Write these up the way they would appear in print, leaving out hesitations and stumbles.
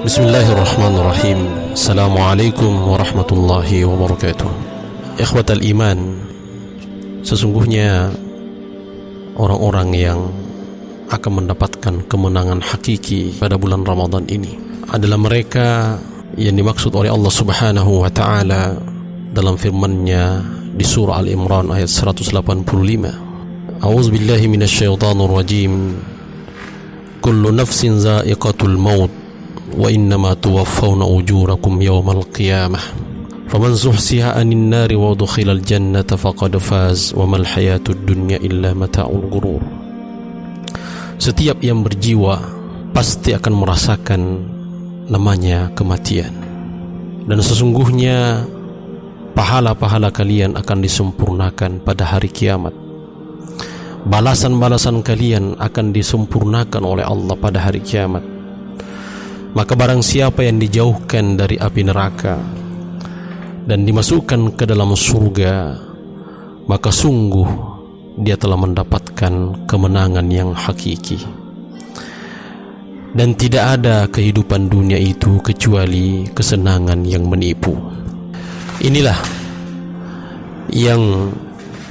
Bismillahirrahmanirrahim. Assalamualaikum warahmatullahi wabarakatuh. Ikhwatal iman, sesungguhnya orang-orang yang akan mendapatkan kemenangan hakiki pada bulan Ramadan ini adalah mereka yang dimaksud oleh Allah Subhanahu wa taala dalam firman-Nya di surah Al-Imran ayat 185. A'udzubillahi minasyaitonir rajim. Kullu nafsin za'iqatul maut wa innama tuwaffawna ujurakum yawmal qiyamah faman zuhziha 'anil nari wa udkhilal jannata faqad faz wa mal hayatud dunya illa mata'ul ghurur. Setiap yang berjiwa pasti akan merasakan namanya kematian, dan sesungguhnya pahala-pahala kalian akan disempurnakan pada hari kiamat. Balasan-balasan kalian akan disempurnakan oleh Allah pada hari kiamat. Maka barang siapa yang dijauhkan dari api neraka dan dimasukkan ke dalam surga, maka sungguh dia telah mendapatkan kemenangan yang hakiki. Dan tidak ada kehidupan dunia itu kecuali kesenangan yang menipu. Inilah yang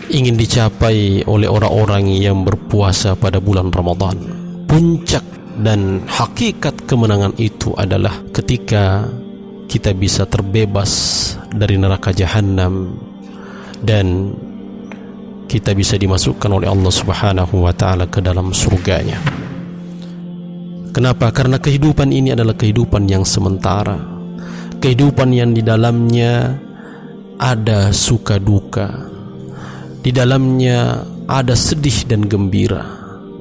ingin dicapai oleh orang-orang yang berpuasa pada bulan Ramadan. Puncak dan hakikat kemenangan itu adalah ketika kita bisa terbebas dari neraka jahanam dan kita bisa dimasukkan oleh Allah Subhanahu wa taala ke dalam surganya. Kenapa? Karena kehidupan ini adalah kehidupan yang sementara. Kehidupan yang di dalamnya ada suka duka. Di dalamnya ada sedih dan gembira.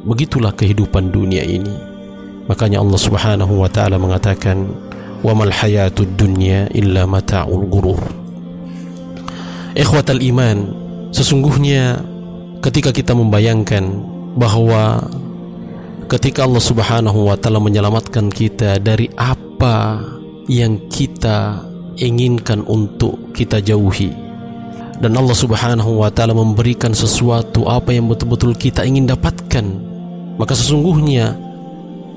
Begitulah kehidupan dunia ini. Makanya Allah Subhanahu wa taala mengatakan, "Wa mal hayatud dunya illa mata'ul ghurur." Ikhwatal iman, sesungguhnya ketika kita membayangkan bahwa ketika Allah Subhanahu wa taala menyelamatkan kita dari apa yang kita inginkan untuk kita jauhi, dan Allah Subhanahu wa taala memberikan sesuatu apa yang betul-betul kita ingin dapatkan, maka sesungguhnya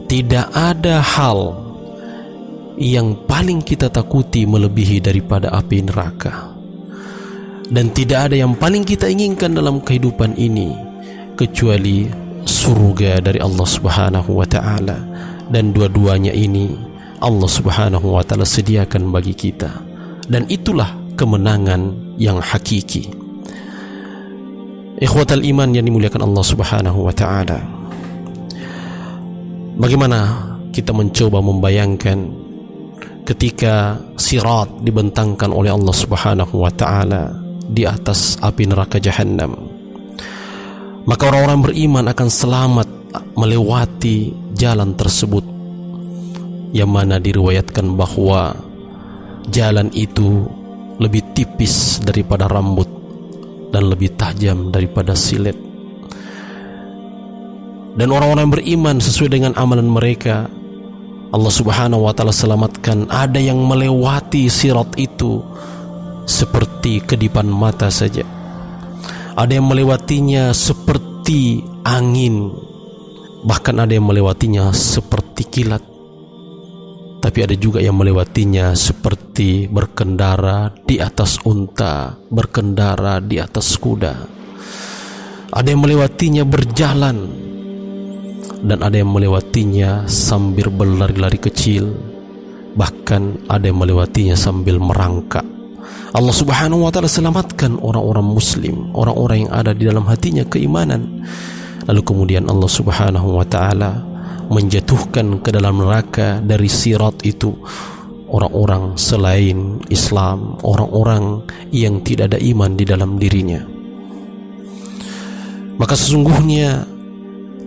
tidak ada hal yang paling kita takuti melebihi daripada api neraka. Dan tidak ada yang paling kita inginkan dalam kehidupan ini kecuali surga dari Allah Subhanahu wa taala. Dan dua-duanya ini Allah Subhanahu wa taala sediakan bagi kita. Dan itulah kemenangan yang hakiki. Ikhwatal iman yang dimuliakan Allah Subhanahu wa taala, bagaimana kita mencoba membayangkan ketika sirat dibentangkan oleh Allah Subhanahu wa taala di atas api neraka jahanam, maka orang-orang beriman akan selamat melewati jalan tersebut, yang mana diriwayatkan bahwa jalan itu lebih tipis daripada rambut dan lebih tajam daripada silet. Dan orang-orang beriman sesuai dengan amalan mereka, Allah Subhanahu wa taala selamatkan. Ada yang melewati sirat itu seperti kedipan mata saja. Ada yang melewatinya seperti angin. Bahkan ada yang melewatinya seperti kilat. Tapi ada juga yang melewatinya seperti berkendara di atas unta, berkendara di atas kuda. Ada yang melewatinya berjalan, dan ada yang melewatinya sambil berlari-lari kecil. Bahkan ada yang melewatinya sambil merangkak. Allah Subhanahu wa taala selamatkan orang-orang muslim, orang-orang yang ada di dalam hatinya keimanan. Lalu kemudian Allah Subhanahu wa taala menjatuhkan ke dalam neraka dari sirat itu orang-orang selain Islam, orang-orang yang tidak ada iman di dalam dirinya. Maka sesungguhnya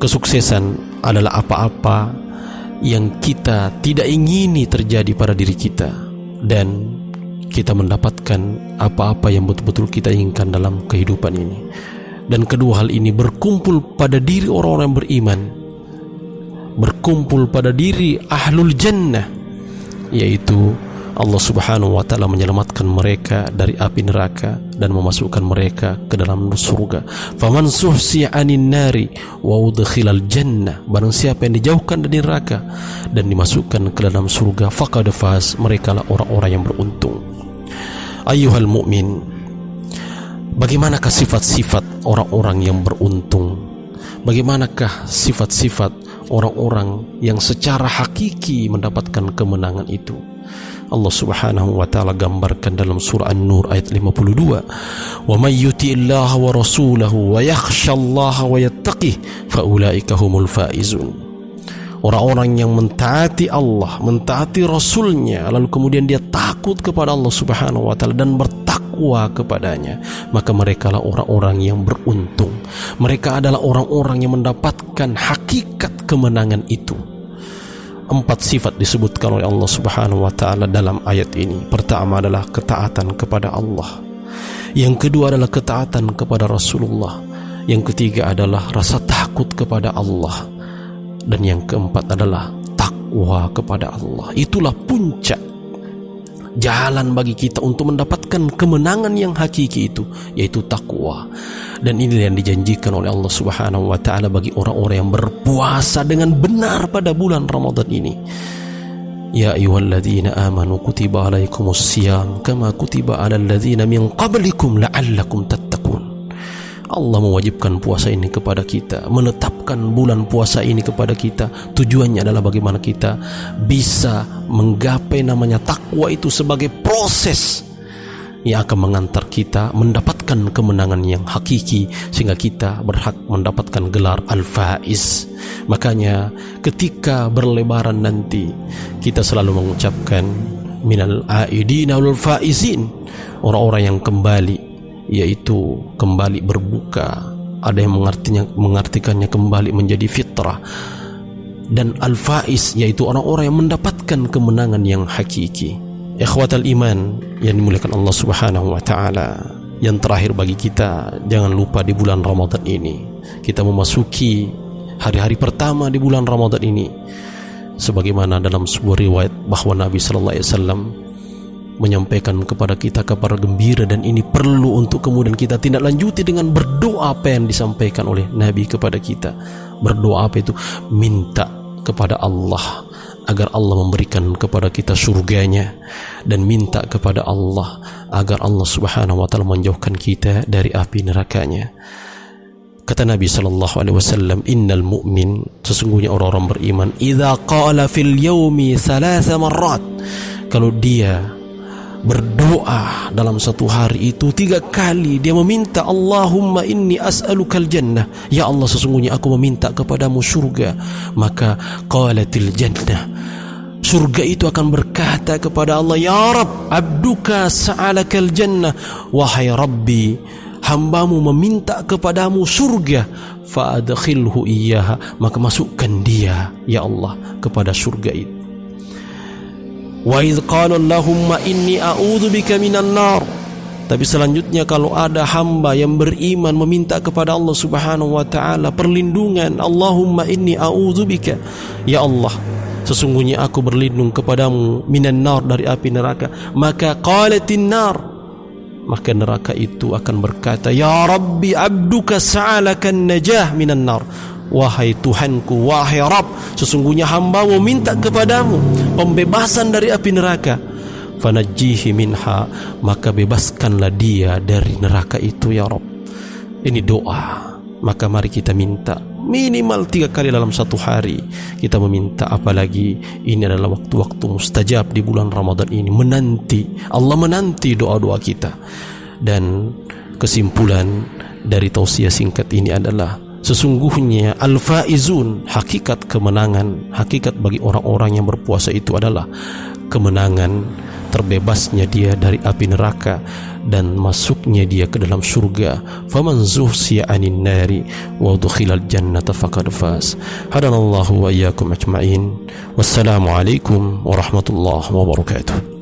kesuksesan adalah apa-apa yang kita tidak ingini terjadi pada diri kita, dan kita mendapatkan apa-apa yang betul-betul kita inginkan dalam kehidupan ini. Dan kedua hal ini berkumpul pada diri orang-orang yang beriman, berkumpul pada diri ahlul jannah, yaitu Allah Subhanahu wa taala menyelamatkan mereka dari api neraka dan memasukkan mereka ke dalam surga. Faman suhsiya 'anil nari wa udkhilal jannah, barang siapa yang dijauhkan dari neraka dan dimasukkan ke dalam surga, faqad faz, merekalah orang-orang yang beruntung. Ayyuhal mu'min, bagaimanakah sifat-sifat orang-orang yang beruntung? Bagaimanakah sifat-sifat orang-orang yang secara hakiki mendapatkan kemenangan itu? Allah Subhanahu wa taala gambarkan dalam surah An-Nur ayat 52, "Wa may yuti'illaha wa rasulahu wa yakhshallaha wa yattaqih fa ulaika humul faizun." Orang-orang yang mentaati Allah, mentaati Rasulnya, lalu kemudian dia takut kepada Allah Subhanahu wa taala dan bertakwa kepadanya, maka mereka adalah orang-orang yang beruntung. Mereka adalah orang-orang yang mendapatkan hakikat kemenangan itu. 4 sifat disebutkan oleh Allah Subhanahu wa taala dalam ayat ini. Pertama adalah ketaatan kepada Allah. Yang kedua adalah ketaatan kepada Rasulullah. Yang ketiga adalah rasa takut kepada Allah. Dan yang keempat adalah takwa kepada Allah. Itulah puncak jalan bagi kita untuk mendapatkan kemenangan yang hakiki itu, yaitu takwa. Dan ini yang dijanjikan oleh Allah Subhanahu wa taala bagi orang-orang yang berpuasa dengan benar pada bulan Ramadan ini. Ya ayyuhalladzina amanu kutiba alaikumus syiyam kama kutiba alal ladzina min qablikum la'allakum tattaqun. Allah mewajibkan puasa ini kepada kita, menetapkan bulan puasa ini kepada kita. Tujuannya adalah bagaimana kita bisa menggapai namanya takwa itu sebagai proses yang akan mengantar kita mendapatkan kemenangan yang hakiki, sehingga kita berhak mendapatkan gelar Al-Faiz. Makanya ketika berlebaran nanti, kita selalu mengucapkan minal aidina wal faizin, orang-orang yang kembali, yaitu kembali berbuka. Ada yang mengartikannya kembali menjadi fitrah. Dan Al-Faiz, yaitu orang-orang yang mendapatkan kemenangan yang hakiki. Ikhwatal iman yang dimuliakan Allah Subhanahu wa taala, yang terakhir bagi kita, jangan lupa di bulan Ramadan ini kita memasuki hari-hari pertama di bulan Ramadan ini, sebagaimana dalam sebuah riwayat bahwa Nabi sallallahu alaihi wasallam menyampaikan kepada kita kabar gembira, dan ini perlu untuk kemudian kita tindak lanjuti dengan berdoa apa yang disampaikan oleh Nabi kepada kita. Berdoa apa itu? Minta kepada Allah agar Allah memberikan kepada kita surganya, dan minta kepada Allah agar Allah Subhanahu wa taala menjauhkan kita dari api nerakanya. Kata Nabi sallallahu alaihi wasallam, innal mu'min, sesungguhnya orang-orang beriman, idza qala fil yaumi 3 marrat, kalau dia berdoa dalam satu hari itu 3 kali, dia meminta, Allahumma inni as'alukal jannah, ya Allah sesungguhnya aku meminta kepadamu surga, maka qalatil jannah, surga itu akan berkata kepada Allah, ya Rabb, abduka sa'alakal jannah, wahai Rabbi, hambamu meminta kepadamu surga, fa'adkhilhu iyyaha, maka masukkan dia ya Allah kepada surga itu. Wa idh qala Allahumma inni a'udzubika minan nar. Tapi selanjutnya kalau ada hamba yang beriman meminta kepada Allah Subhanahu wa taala perlindungan, Allahumma inni a'udzubika, ya Allah sesungguhnya aku berlindung kepadamu minan nar, dari api neraka, maka qalatin nar, maka neraka itu akan berkata, ya Rabbi abduka sa'alakan najah minan nar, wahai Tuhanku, wahai Rabb, sesungguhnya hambamu minta kepadamu pembebasan dari api neraka, fanajjihi minha, maka bebaskanlah dia dari neraka itu ya Rabb. Ini doa, maka mari kita minta minimal 3 kali dalam satu hari kita meminta, apalagi ini adalah waktu-waktu mustajab di bulan Ramadan ini, Allah menanti doa-doa kita. Dan kesimpulan dari tausiah singkat ini adalah, sesungguhnya al-faizun, hakikat kemenangan, hakikat bagi orang-orang yang berpuasa itu adalah kemenangan, terbebasnya dia dari api neraka dan masuknya dia ke dalam surga. Faman zuhsiya 'anil nari wa udkhilal jannata faqad faz. Hadanallahu wa iyyakum ajma'in. Wassalamu alaikum warahmatullahi wabarakatuh.